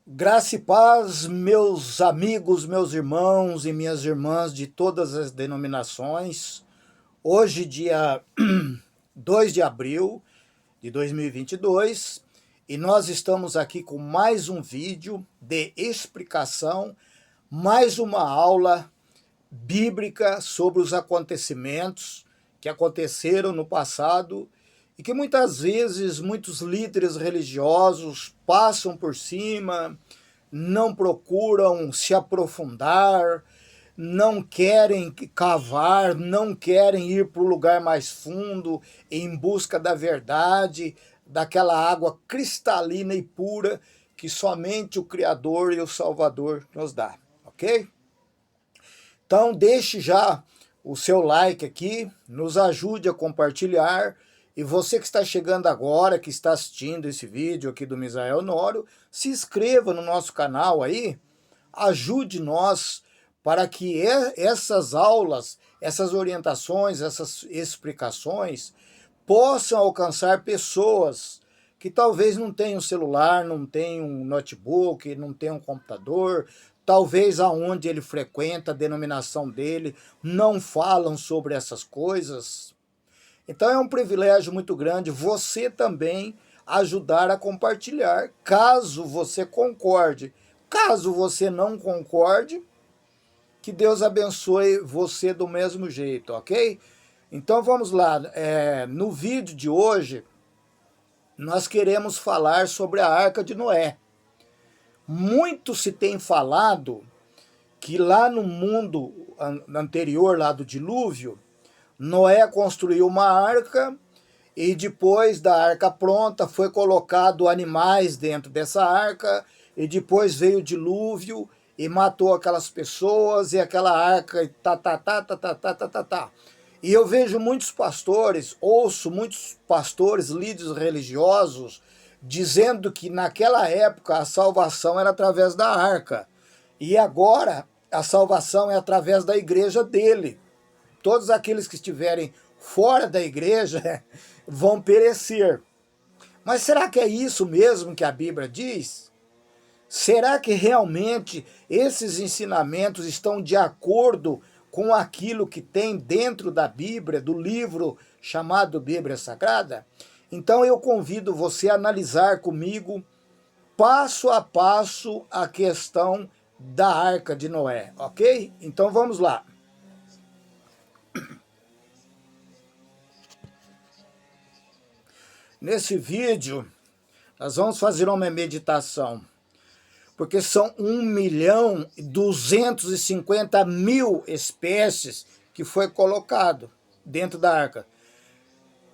Graça e paz, meus amigos, meus irmãos e minhas irmãs de todas as denominações. Hoje, dia 2 de abril de 2022, e nós estamos aqui com mais um vídeo de explicação, mais uma aula bíblica sobre os acontecimentos que aconteceram no passado e que muitas vezes muitos líderes religiosos passam por cima, não procuram se aprofundar, não querem cavar, não querem ir para o lugar mais fundo em busca da verdade, daquela água cristalina e pura que somente o Criador e o Salvador nos dá, ok? Então deixe já o seu like aqui, nos ajude a compartilhar. E você que está chegando agora, que está assistindo esse vídeo aqui do Misael Honório, se inscreva no nosso canal aí, ajude nós para que essas aulas, essas orientações, essas explicações possam alcançar pessoas que talvez não tenham celular, não tenham um notebook, não tenham um computador, talvez aonde ele frequenta, a denominação dele, não falam sobre essas coisas. Então é um privilégio muito grande você também ajudar a compartilhar, caso você concorde. Caso você não concorde, que Deus abençoe você do mesmo jeito, ok? Então vamos lá, no vídeo de hoje, nós queremos falar sobre a Arca de Noé. Muito se tem falado que lá no mundo anterior, lá do dilúvio, Noé construiu uma arca e depois da arca pronta foi colocado animais dentro dessa arca e depois veio o dilúvio e matou aquelas pessoas e aquela arca e tá. E eu vejo muitos pastores, ouço muitos pastores, líderes religiosos, dizendo que naquela época a salvação era através da arca. E agora a salvação é através da igreja dele. Todos aqueles que estiverem fora da igreja vão perecer. Mas será que é isso mesmo que a Bíblia diz? Será que realmente esses ensinamentos estão de acordo com aquilo que tem dentro da Bíblia, do livro chamado Bíblia Sagrada? Então eu convido você a analisar comigo, passo a passo, a questão da Arca de Noé, ok? Então vamos lá. Nesse vídeo, nós vamos fazer uma meditação, porque são 1.250.000 espécies que foi colocado dentro da arca.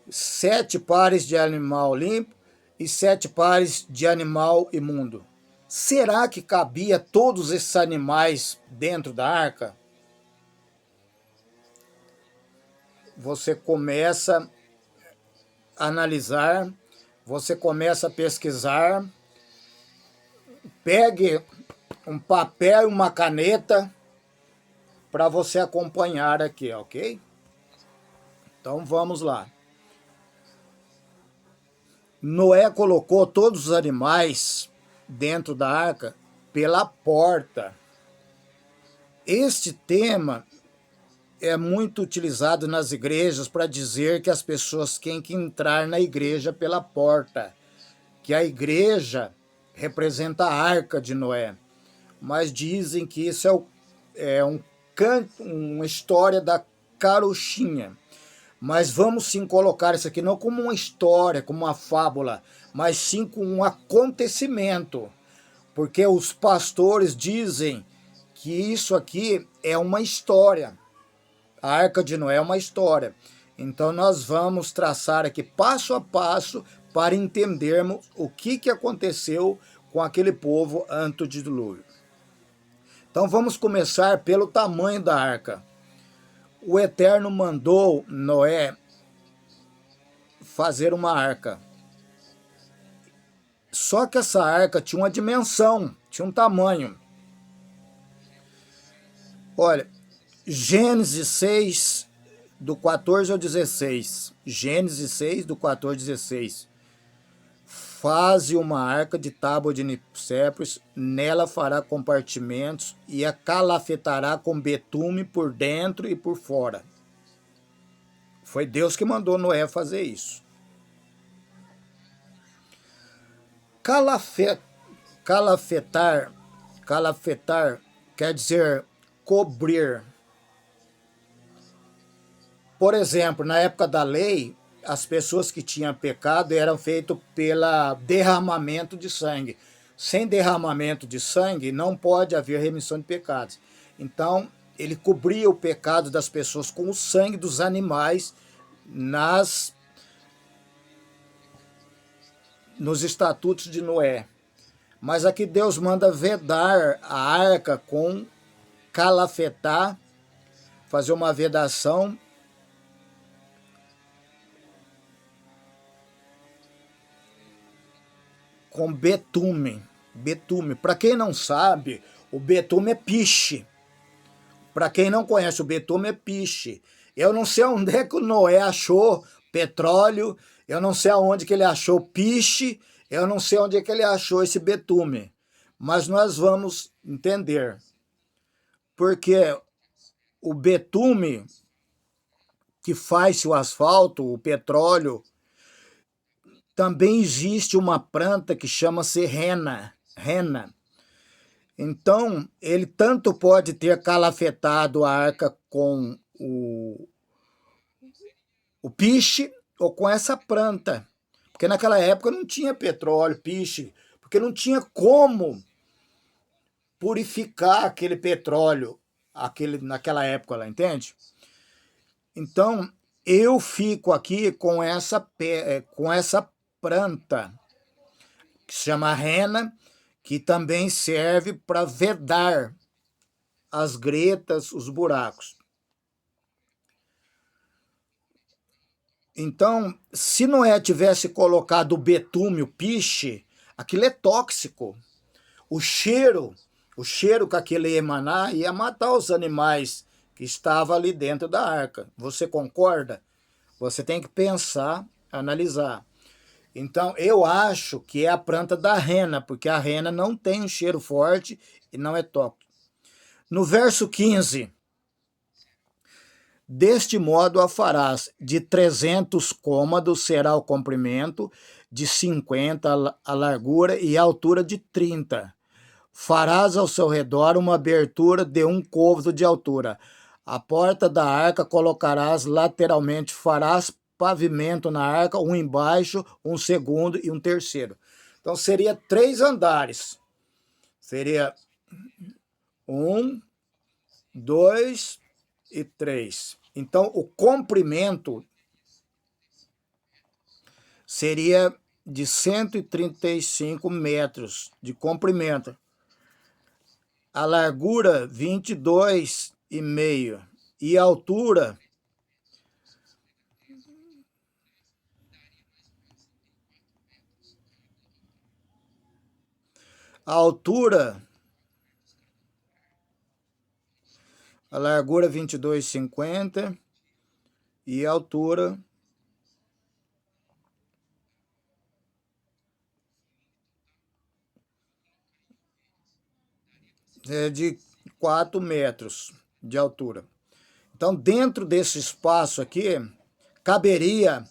7 pares de animal limpo e 7 pares de animal imundo. Será que cabia todos esses animais dentro da arca? Você começa a analisar, você começa a pesquisar, pegue um papel e uma caneta para você acompanhar aqui, ok? Então vamos lá. Noé colocou todos os animais dentro da arca pela porta. Este tema é muito utilizado nas igrejas para dizer que as pessoas têm que entrar na igreja pela porta, que a igreja representa a Arca de Noé. Mas dizem que isso uma história da carochinha. Mas vamos sim colocar isso aqui não como uma história, como uma fábula, mas sim como um acontecimento. Porque os pastores dizem que isso aqui é uma história. A Arca de Noé é uma história. Então nós vamos traçar aqui passo a passo para entendermos o que aconteceu com aquele povo antes do dilúvio. Então vamos começar pelo tamanho da arca. O Eterno mandou Noé fazer uma arca. Só que essa arca tinha uma dimensão, tinha um tamanho. Olha, Gênesis 6, do 14 ao 16. Gênesis 6, do 14 ao 16. Faze uma arca de tábua de nipsepres, nela fará compartimentos e a calafetará com betume por dentro e por fora. Foi Deus que mandou Noé fazer isso. Calafetar quer dizer cobrir. Por exemplo, na época da lei, as pessoas que tinham pecado eram feitas pelo derramamento de sangue. Sem derramamento de sangue, não pode haver remissão de pecados. Então, ele cobria o pecado das pessoas com o sangue dos animais nos estatutos de Noé. Mas aqui Deus manda vedar a arca com calafetar, fazer uma vedação com betume. Betume. Para quem não sabe, o betume é piche. Para quem não conhece, o betume é piche. Eu não sei onde é que o Noé achou petróleo, eu não sei aonde que ele achou piche, eu não sei onde é que ele achou esse betume. Mas nós vamos entender. Porque o betume que faz o asfalto, o petróleo, também existe uma planta que chama-se rena. Então, ele tanto pode ter calafetado a arca com o piche ou com essa planta. Porque naquela época não tinha petróleo, piche, porque não tinha como purificar aquele petróleo naquela época lá, entende? Então, eu fico aqui com essa planta, que se chama rena, que também serve para vedar as gretas, os buracos. Então, se Noé tivesse colocado o betume, o piche, aquilo é tóxico. O cheiro que aquilo ia emanar ia matar os animais que estavam ali dentro da arca. Você concorda? Você tem que pensar, analisar. Então, eu acho que é a planta da rena, porque a rena não tem um cheiro forte e não é tóxico. No verso 15, deste modo a farás, de 300 cômodos será o comprimento, de 50 a largura e a altura de 30. Farás ao seu redor uma abertura de 1 côvado de altura. A porta da arca colocarás lateralmente, farás pavimento na arca, um embaixo, um segundo e um terceiro. Então seria 3 andares. Seria 1, 2 e 3. Então o comprimento seria de 135 metros de comprimento. A largura 22,5 e a altura a largura 22,50 e a altura é de 4 metros de altura. Então, dentro desse espaço aqui, caberia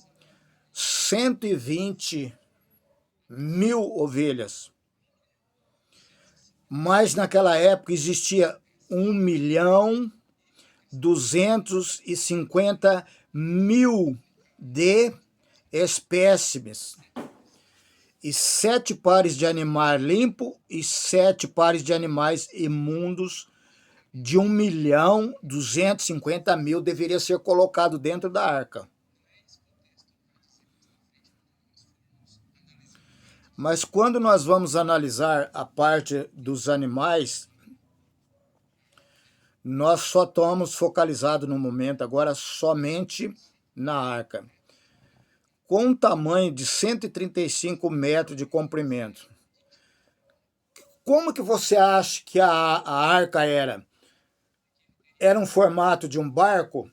120 mil ovelhas. Mas naquela época existia 1.250.000 de espécimes. E 7 pares de animais limpos e 7 pares de animais imundos, de 1.250.000 deveria ser colocado dentro da arca. Mas quando nós vamos analisar a parte dos animais, nós só estamos focalizados no momento agora somente na arca. Com um tamanho de 135 metros de comprimento. Como que você acha que a arca era? Era um formato de um barco,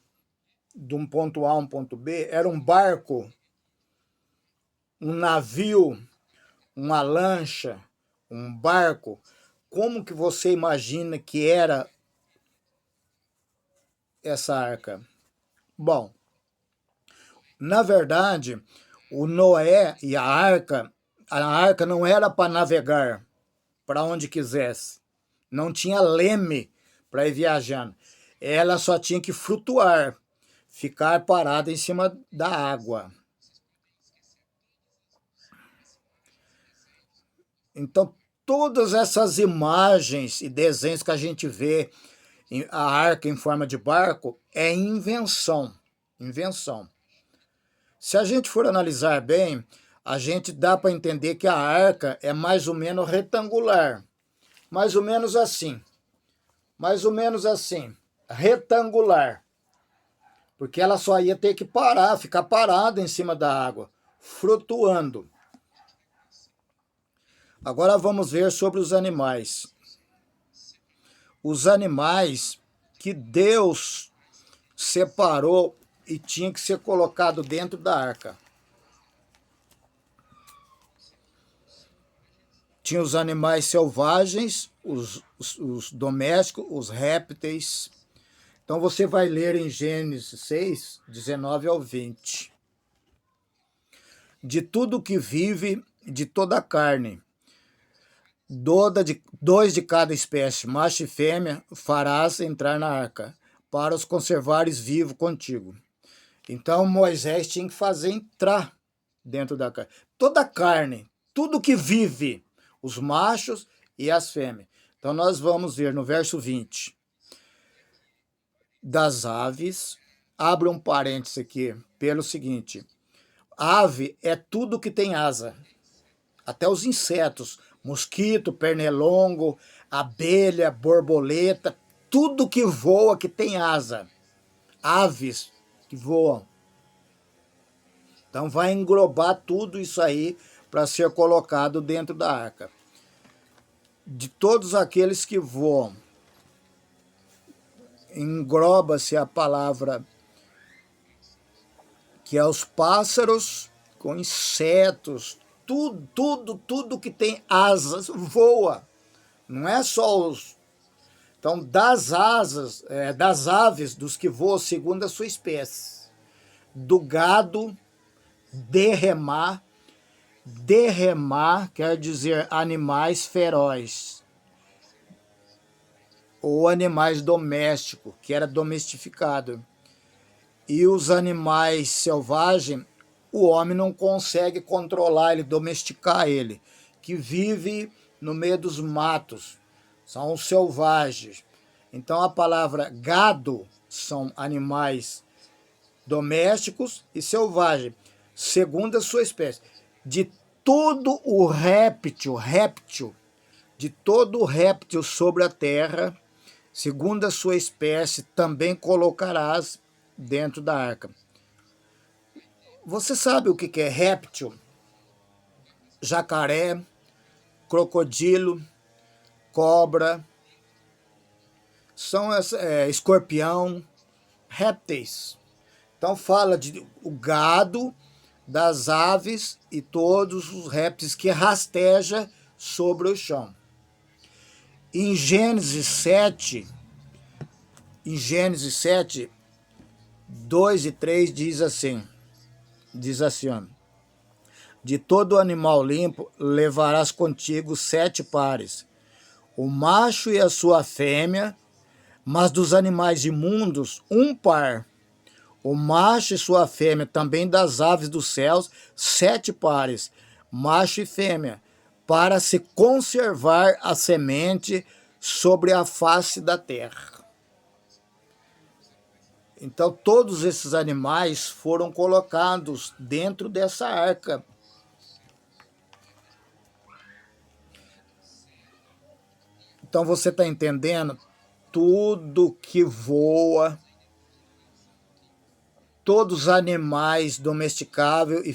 de um ponto A a um ponto B? Era um barco, um navio uma lancha, um barco, como que você imagina que era essa arca? Bom, na verdade, o Noé e a arca não era para navegar para onde quisesse. Não tinha leme para ir viajando. Ela só tinha que flutuar, ficar parada em cima da água. Então, todas essas imagens e desenhos que a gente vê, a arca em forma de barco, é invenção. Invenção. Se a gente for analisar bem, a gente dá para entender que a arca é mais ou menos retangular. Mais ou menos assim. Mais ou menos assim. Retangular. Porque ela só ia ter que parar, ficar parada em cima da água, flutuando. Agora vamos ver sobre os animais. Os animais que Deus separou e tinha que ser colocado dentro da arca. Tinha os animais selvagens, os domésticos, os répteis. Então você vai ler em Gênesis 6, 19 ao 20. De tudo que vive, de toda a carne, dois de cada espécie, macho e fêmea, farás entrar na arca, para os conservares vivos contigo. Então Moisés tinha que fazer entrar dentro da carne. Toda a carne, tudo que vive, os machos e as fêmeas. Então nós vamos ver no verso 20. Das aves, abre um parênteses aqui, pelo seguinte: ave é tudo que tem asa, até os insetos, mosquito, pernilongo, abelha, borboleta, tudo que voa que tem asa, aves que voam. Então vai englobar tudo isso aí para ser colocado dentro da arca. De todos aqueles que voam, engloba-se a palavra que é os pássaros com insetos, tudo que tem asas voa. Não é só os. Então, das asas, das aves, dos que voam segundo a sua espécie. Do gado, derremar. Derremar quer dizer animais ferozes. Ou animais domésticos, que era domestificado. E os animais selvagens, o homem não consegue controlar ele, domesticar ele, que vive no meio dos matos, são os selvagens. Então a palavra gado são animais domésticos e selvagens, segundo a sua espécie. De todo o réptil, de todo o réptil sobre a terra, segundo a sua espécie, também colocarás dentro da arca. Você sabe o que é réptil? Jacaré, crocodilo, cobra, são escorpião, répteis. Então fala de o gado, das aves e todos os répteis que rasteja sobre o chão. Em Gênesis 7, 2 e 3 diz assim, ó, de todo animal limpo levarás contigo 7 pares, o macho e a sua fêmea, mas dos animais imundos, 1 par, o macho e sua fêmea, também das aves dos céus, 7 pares, macho e fêmea, para se conservar a semente sobre a face da terra. Então, todos esses animais foram colocados dentro dessa arca. Então, você está entendendo? Tudo que voa, todos os animais domesticáveis e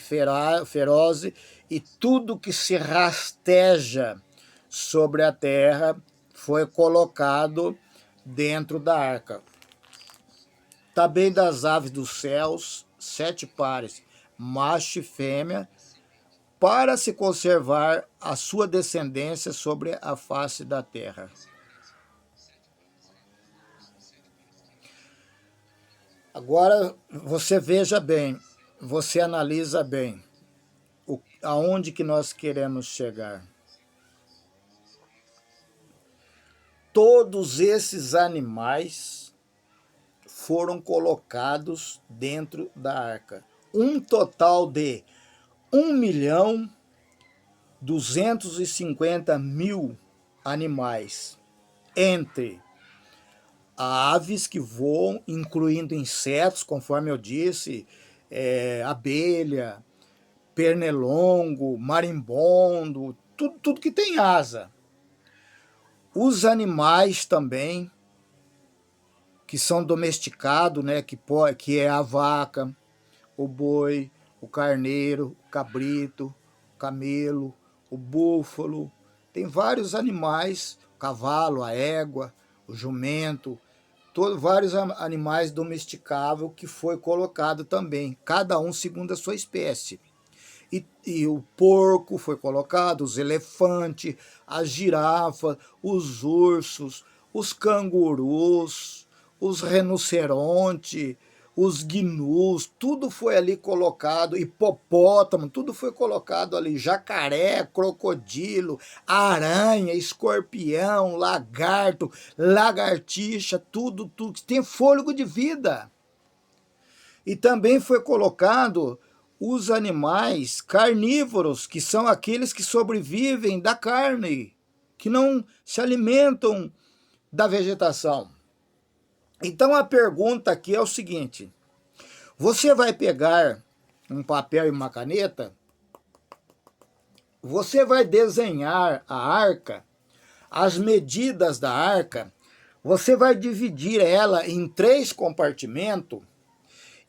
ferozes e tudo que se rasteja sobre a terra foi colocado dentro da arca. Também das aves dos céus, 7 pares, macho e fêmea, para se conservar a sua descendência sobre a face da terra. Agora você veja bem, você analisa bem aonde que nós queremos chegar. Todos esses animais foram colocados dentro da arca. Um total de 1.250.000 animais, entre aves que voam, incluindo insetos, conforme eu disse, abelha, pernilongo, marimbondo, tudo que tem asa. Os animais também, que são domesticados, né, que é a vaca, o boi, o carneiro, o cabrito, o camelo, o búfalo. Tem vários animais, o cavalo, a égua, o jumento, vários animais domesticáveis que foi colocado também, cada um segundo a sua espécie. E o porco foi colocado, os elefantes, as girafas, os ursos, os cangurus, os rinocerontes, os gnus, tudo foi ali colocado, hipopótamo, tudo foi colocado ali, jacaré, crocodilo, aranha, escorpião, lagarto, lagartixa, tudo que tem fôlego de vida. E também foi colocado os animais carnívoros, que são aqueles que sobrevivem da carne, que não se alimentam da vegetação. Então a pergunta aqui é o seguinte: você vai pegar um papel e uma caneta, você vai desenhar a arca, as medidas da arca, você vai dividir ela em 3 compartimentos,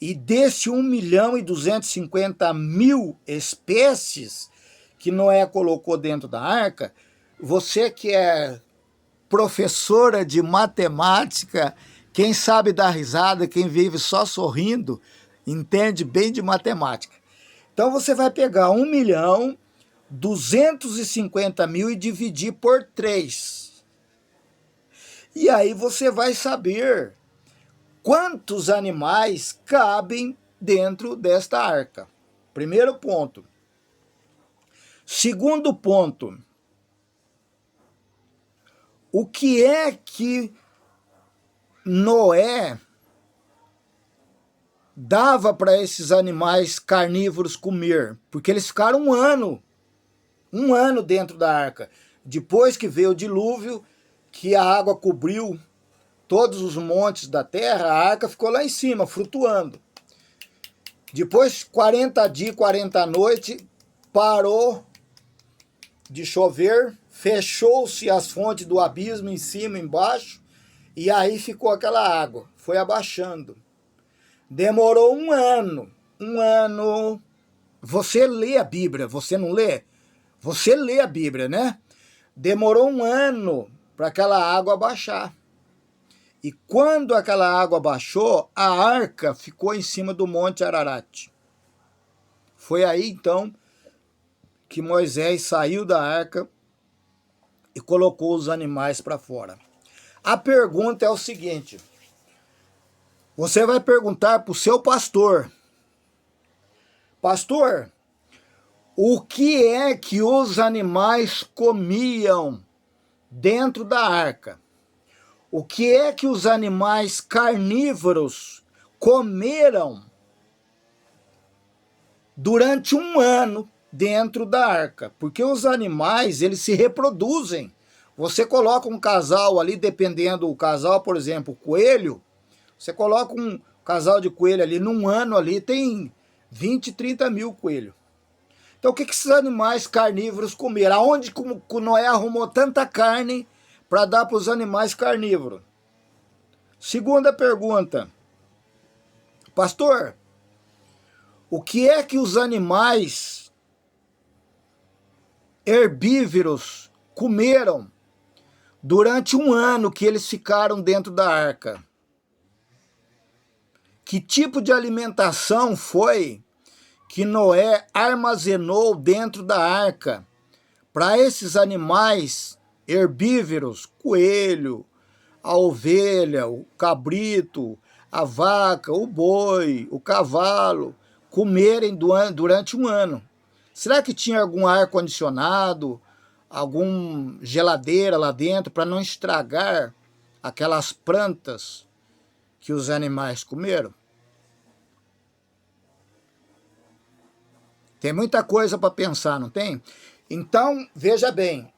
e desse 1.250.000 espécies que Noé colocou dentro da arca, você que é professora de matemática, quem sabe dar risada, quem vive só sorrindo, entende bem de matemática. Então você vai pegar 1.250.000 e dividir por 3. E aí você vai saber quantos animais cabem dentro desta arca. Primeiro ponto. Segundo ponto, o que é que Noé dava para esses animais carnívoros comer? Porque eles ficaram um ano dentro da arca. Depois que veio o dilúvio, que a água cobriu todos os montes da terra, a arca ficou lá em cima, flutuando. Depois, 40 dias, 40 noites, parou de chover, fechou-se as fontes do abismo em cima e embaixo, e aí ficou aquela água, foi abaixando. Demorou um ano. Você lê a Bíblia, você não lê? Você lê a Bíblia, né? Demorou um ano para aquela água baixar. E quando aquela água baixou, a arca ficou em cima do Monte Ararat. Foi aí, então, que Moisés saiu da arca e colocou os animais para fora. A pergunta é o seguinte: você vai perguntar para o seu pastor: pastor, o que é que os animais comiam dentro da arca? O que é que os animais carnívoros comeram durante um ano dentro da arca? Porque os animais, eles se reproduzem. Você coloca um casal ali, dependendo do casal, por exemplo, coelho, você coloca um casal de coelho ali, num ano ali, tem 20, 30 mil coelhos. Então o que esses animais carnívoros comeram? Aonde Noé arrumou tanta carne para dar para os animais carnívoros? Segunda pergunta: pastor, o que é que os animais herbívoros comeram durante um ano que eles ficaram dentro da arca? Que tipo de alimentação foi que Noé armazenou dentro da arca para esses animais herbívoros, coelho, a ovelha, o cabrito, a vaca, o boi, o cavalo, comerem durante um ano. Será que tinha algum ar-condicionado, alguma geladeira lá dentro para não estragar aquelas plantas que os animais comeram? Tem muita coisa para pensar, não tem? Então, veja bem,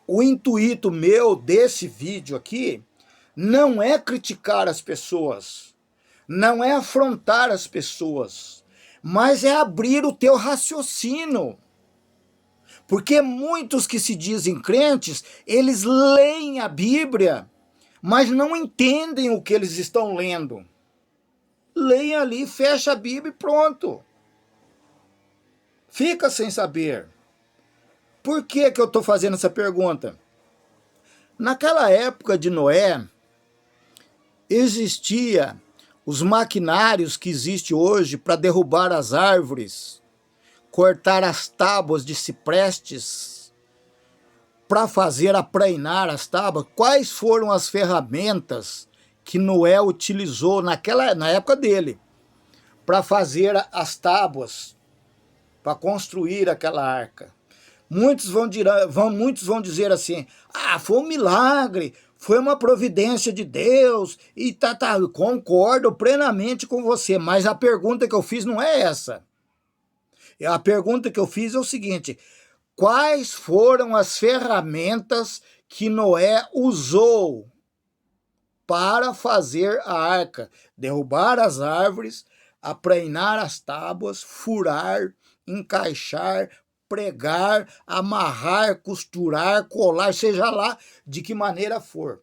o intuito meu desse vídeo aqui não é criticar as pessoas, não é afrontar as pessoas, mas é abrir o teu raciocínio. Porque muitos que se dizem crentes, eles leem a Bíblia, mas não entendem o que eles estão lendo. Leem ali, fecha a Bíblia e pronto. Fica sem saber. Por que eu estou fazendo essa pergunta? Naquela época de Noé, existia os maquinários que existem hoje para derrubar as árvores, cortar as tábuas de ciprestes, para fazer aprainar as tábuas. Quais foram as ferramentas que Noé utilizou na época dele para fazer as tábuas, para construir aquela arca? Muitos vão dizer assim, foi um milagre, foi uma providência de Deus, e concordo plenamente com você, mas a pergunta que eu fiz não é essa. A pergunta que eu fiz é o seguinte: quais foram as ferramentas que Noé usou para fazer a arca? Derrubar as árvores, aprainar as tábuas, furar, encaixar, pregar, amarrar, costurar, colar, seja lá de que maneira for.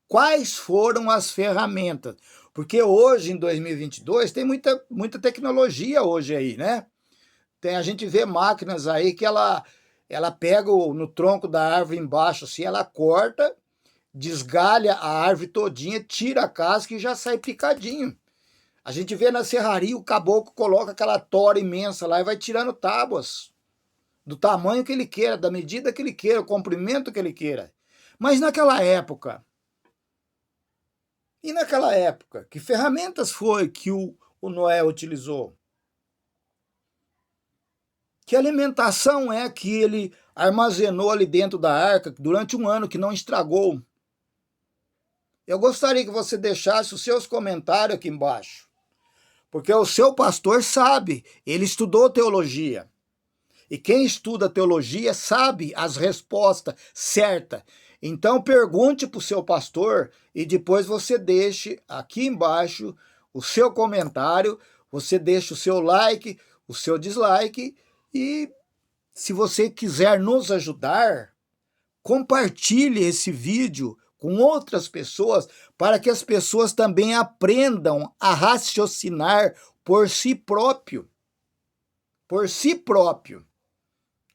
Quais foram as ferramentas? Porque hoje, em 2022, tem muita tecnologia hoje aí, né? A gente vê máquinas aí que ela pega no tronco da árvore embaixo, assim, ela corta, desgalha a árvore todinha, tira a casca e já sai picadinho. A gente vê na serraria, o caboclo coloca aquela tora imensa lá e vai tirando tábuas do tamanho que ele queira, da medida que ele queira, o comprimento que ele queira. Mas naquela época, que ferramentas foi que o Noé utilizou? Que alimentação é que ele armazenou ali dentro da arca durante um ano que não estragou? Eu gostaria que você deixasse os seus comentários aqui embaixo. Porque o seu pastor sabe, ele estudou teologia. E quem estuda teologia sabe as respostas certas. Então pergunte para o seu pastor e depois você deixe aqui embaixo o seu comentário, você deixa o seu like, o seu dislike e se você quiser nos ajudar, compartilhe esse vídeo com outras pessoas para que as pessoas também aprendam a raciocinar por si próprio. Por si próprio.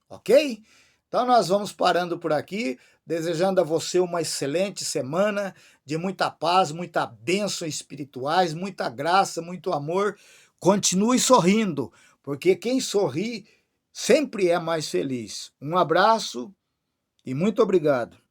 Ok? Então nós vamos parando por aqui, desejando a você uma excelente semana, de muita paz, muita bênção espirituais, muita graça, muito amor. Continue sorrindo, porque quem sorri sempre é mais feliz. Um abraço e muito obrigado.